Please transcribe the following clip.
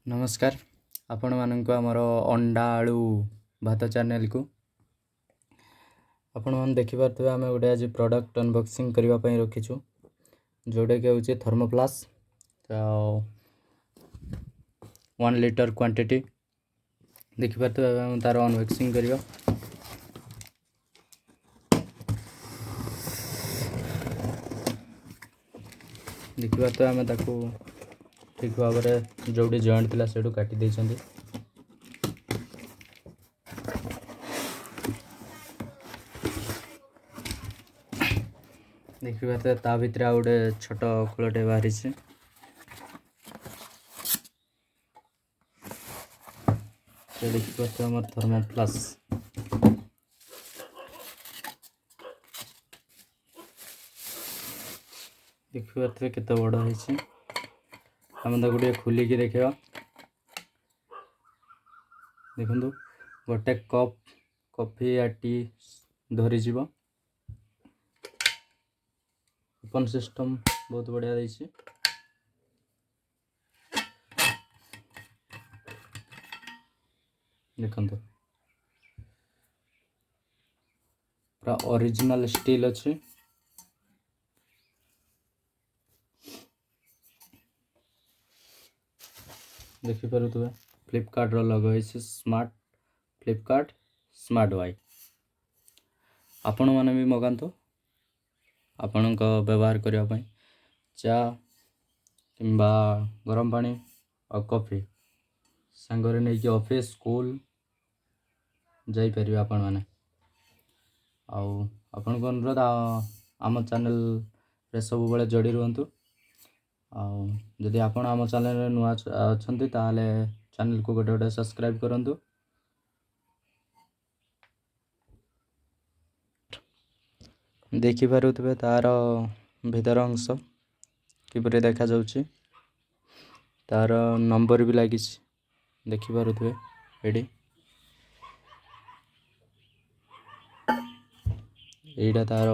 नमस्कार आपण मानक आमर अंडा आलू भात चैनल को आपण मैंने देखिपे आम गोटे आज प्रोडक्ट अनबॉक्सिंग करने रखीचु जोटा कि हूँ थर्मोप्लास 1 लीटर क्वांटिटी देखिपे तार अनबॉक्सिंग कर देखिए आम ठीक भाव में जो जॉइंट थी से काटी देखिए ता भितर आ गोटे छोट खोलटे बाहरी देखिए आम थर्मोप्लास देखिए केते बड़ है आम गोटे खोलिकी देखा देखु गोटे कप कॉफी या टी धरीज ओपन सिस्टम बहुत बढ़िया देछि देखंतु पूरा ओरिजिनल स्टील अच्छी देखिपे फ्लिपकार्ट लोगो है स्मार्ट फ्लिपकार्ट स्मार्ट वाई आपण मैंने भी मगातु आपण व्यवहार करने चा कि गरम पानी और कॉफी सांगरे नहीं कि ऑफिस स्कूल जापर आपण मैंने आपण को अनुरोध आम चैनल रे सब बड़े जोड़ी रुहतु जदि आपण आम चैनल नुआ अच्छा ताले चैनल को गोटे गोटे सब्सक्राइब करंतु देखिपे तार भीतर अंश किपरि देखा जाउछि तार नंबर भी लगी देखिपे एडी एटा तार